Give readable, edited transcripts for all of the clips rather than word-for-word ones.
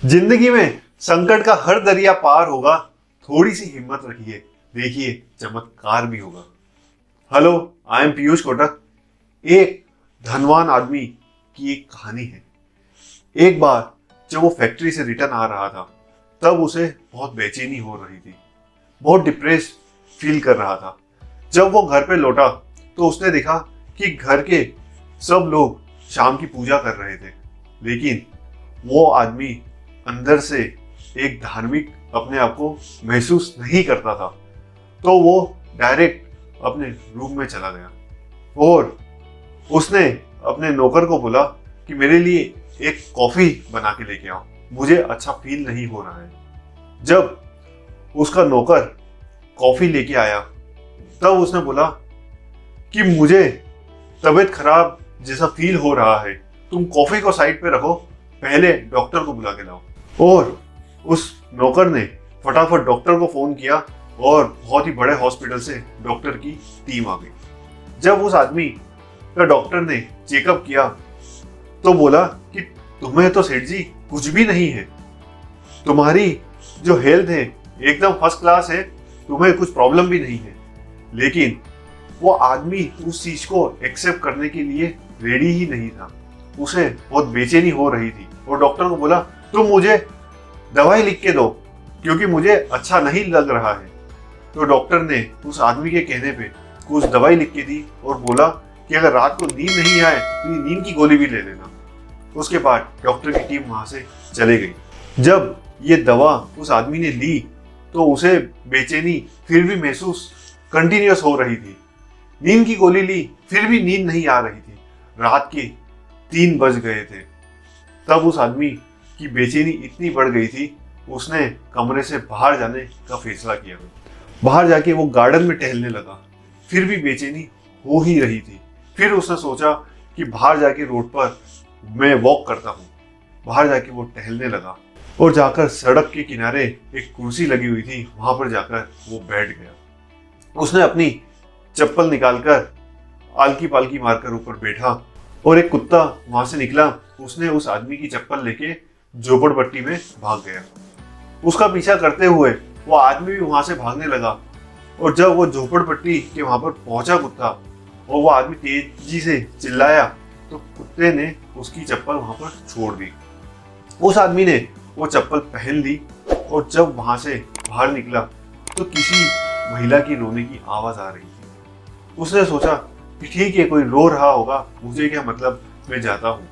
जिंदगी में संकट का हर दरिया पार होगा, थोड़ी सी हिम्मत रखिए, देखिए चमत्कार भी होगा। Hello, I am Piyush Kotak. एक धनवान आदमी की एक कहानी है। एक बार जब वो फैक्ट्री से रिटर्न आ रहा था, तब उसे बहुत बेचैनी हो रही थी, बहुत डिप्रेस फील कर रहा था। जब वो घर पे लौटा तो उसने देखा कि घर के सब लोग शाम की पूजा कर रहे थे, लेकिन वो आदमी अंदर से एक धार्मिक अपने आप को महसूस नहीं करता था। तो वो डायरेक्ट अपने रूम में चला गया और उसने अपने नौकर को बोला कि मेरे लिए एक कॉफी बना के लेके आओ, मुझे अच्छा फील नहीं हो रहा है। जब उसका नौकर कॉफी लेके आया, तब उसने बोला कि मुझे तबीयत खराब जैसा फील हो रहा है, तुम कॉफी को साइड पे रखो, पहले डॉक्टर को बुला के लाओ। और उस नौकर ने फटाफट डॉक्टर को फोन किया और बहुत ही बड़े हॉस्पिटल से डॉक्टर की टीम आ गई। जब उस आदमी का डॉक्टर ने चेकअप किया तो बोला कि तुम्हें तो सेठ जी कुछ भी नहीं है, तुम्हारी जो हेल्थ है एकदम फर्स्ट क्लास है, तुम्हें कुछ प्रॉब्लम भी नहीं है। लेकिन वो आदमी उस चीज को एक्सेप्ट करने के लिए रेडी ही नहीं था। उसे बहुत बेचैनी हो रही थी और डॉक्टर को बोला तुम मुझे दवाई लिख के दो क्योंकि मुझे अच्छा नहीं लग रहा है। तो डॉक्टर ने उस आदमी के कहने पे कुछ दवाई लिख के दी और बोला कि अगर रात को नींद नहीं आए तो ये नींद की गोली भी ले लेना। उसके बाद डॉक्टर की टीम वहां से चले गई। जब ये दवा उस आदमी ने ली तो उसे बेचैनी फिर भी महसूस कंटिन्यूअस हो रही थी। नींद की गोली ली, फिर भी नींद नहीं आ रही थी। रात के 3 बज गए थे। तब उस आदमी की बेचैनी इतनी बढ़ गई थी, उसने कमरे से बाहर जाने का फैसला किया। बाहर जाके वो गार्डन में टहलने लगा, फिर भी बेचैनी हो ही रही थी। फिर उसने सोचा कि बाहर जाके रोड पर मैं वॉक करता हूँ। बाहर जाके वो टहलने लगा और जाकर सड़क के किनारे एक कुर्सी लगी हुई थी, वहां पर जाकर वो बैठ गया। उसने अपनी चप्पल निकालकर आलकी पालकी मारकर ऊपर बैठा और एक कुत्ता वहां से निकला। उसने उस आदमी की चप्पल लेके झोपड़पट्टी में भाग गया। उसका पीछा करते हुए वो आदमी भी वहां से भागने लगा और जब वो झोपड़पट्टी के वहां पर पहुंचा कुत्ता और वो आदमी तेजी से चिल्लाया तो कुत्ते ने उसकी चप्पल वहां पर छोड़ दी। उस आदमी ने वो चप्पल पहन ली और जब वहां से बाहर निकला तो किसी महिला की रोने की आवाज आ रही थी। उसने सोचा कि ठीक है, कोई रो रहा होगा, मुझे क्या मतलब, मैं जाता हूँ।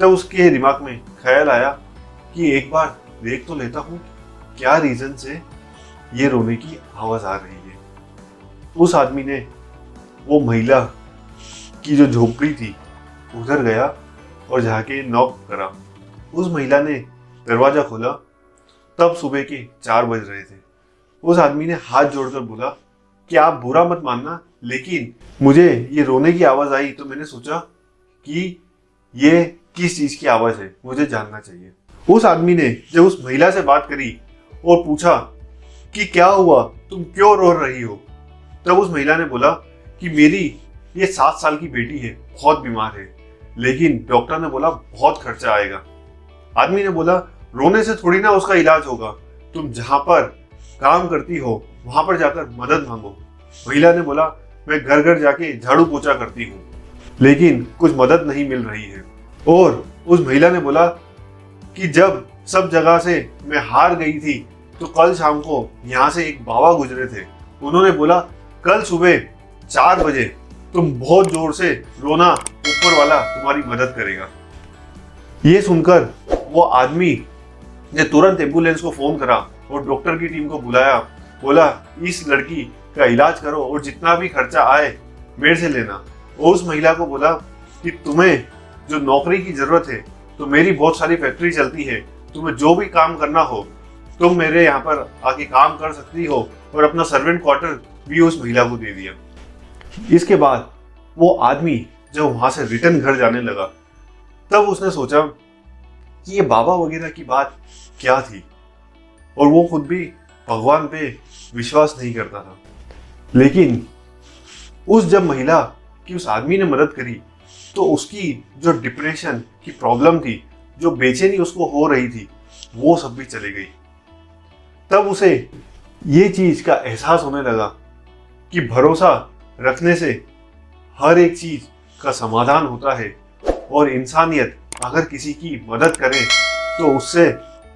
तब उसके दिमाग में ख्याल आया कि एक बार देख तो लेता हूँ क्या रीजन से ये रोने की आवाज आ रही है। उस आदमी ने वो महिला की जो झोपड़ी थी उधर गया और जाके नॉक करा। उस महिला ने दरवाजा खोला। तब सुबह के 4 बज रहे थे। उस आदमी ने हाथ जोड़कर बोला कि आप बुरा मत मानना, लेकिन मुझे ये रोने की आवाज आई तो मैंने सोचा कि ये किस चीज की आवाज है, मुझे जानना चाहिए। उस आदमी ने जब उस महिला से बात करी और पूछा कि क्या हुआ, तुम क्यों रो रही हो, तब उस महिला ने बोला कि मेरी ये 7 साल की बेटी है, बहुत बीमार है, लेकिन डॉक्टर ने बोला बहुत खर्चा आएगा। आदमी ने बोला रोने से थोड़ी ना उसका इलाज होगा, तुम जहां पर काम करती हो वहां पर जाकर मदद मांगो। महिला ने बोला मैं घर घर जाके झाड़ू पोछा करती हूँ, लेकिन कुछ मदद नहीं मिल रही है। और उस महिला ने बोला कि जब सब जगह से मैं हार गई थी तो कल शाम को यहाँ से एक बाबा गुजरे थे, उन्होंने बोला कल सुबह 4 बजे तुम बहुत जोर से रोना, ऊपर वाला तुम्हारी मदद करेगा। ये सुनकर वो आदमी ने तुरंत एम्बुलेंस को फोन करा और डॉक्टर की टीम को बुलाया। बोला इस लड़की का इलाज करो और जितना भी खर्चा आए मेरे से लेना। और उस महिला को बोला कि तुम्हें जो नौकरी की जरूरत है तो मेरी बहुत सारी फैक्ट्री चलती है, तुम्हें जो भी काम करना हो तुम मेरे यहाँ पर आके काम कर सकती हो। और अपना सर्वेंट क्वार्टर भी उस महिला को दे दिया। इसके बाद वो आदमी जब वहां से रिटर्न घर जाने लगा, तब उसने सोचा कि ये बाबा वगैरह की बात क्या थी, और वो खुद भी भगवान पे विश्वास नहीं करता था। लेकिन उस जब महिला की उस आदमी ने मदद करी तो उसकी जो डिप्रेशन की प्रॉब्लम थी, जो बेचैनी उसको हो रही थी, वो सब भी चली गई। तब उसे ये चीज का एहसास होने लगा कि भरोसा रखने से हर एक चीज का समाधान होता है और इंसानियत अगर किसी की मदद करे तो उससे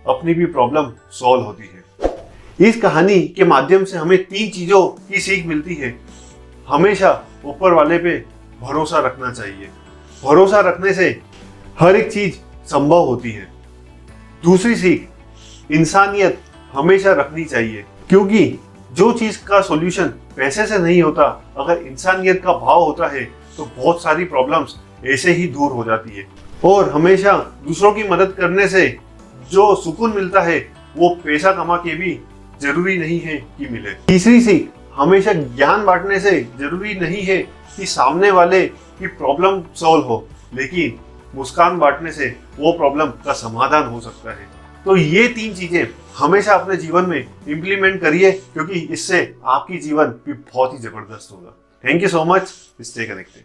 अपनी भी प्रॉब्लम सॉल्व होती है। इस कहानी के माध्यम से हमें 3 चीजों की सीख मिलती है। हमेशा ऊपर वाले पे भरोसा रखना चाहिए। भरोसा रखने से हर एक चीज संभव होती है। दूसरी सीख, इंसानियत हमेशा रखनी चाहिए, क्योंकि जो चीज का सॉल्यूशन पैसे से नहीं होता, अगर इंसानियत का भाव होता है तो बहुत सारी प्रॉब्लम्स ऐसे ही दूर हो जाती है। और हमेशा दूसरों की मदद करने से जो सुकून मिलता है वो पैसा कमा के भी जरूरी नहीं है कि मिले। तीसरी सीख, हमेशा ज्ञान बांटने से जरूरी नहीं है कि सामने वाले की प्रॉब्लम सॉल्व हो, लेकिन मुस्कान बांटने से वो प्रॉब्लम का समाधान हो सकता है। तो ये 3 चीजें हमेशा अपने जीवन में इम्प्लीमेंट करिए, क्योंकि इससे आपकी जीवन भी बहुत ही जबरदस्त होगा। Thank you so much. Stay connected.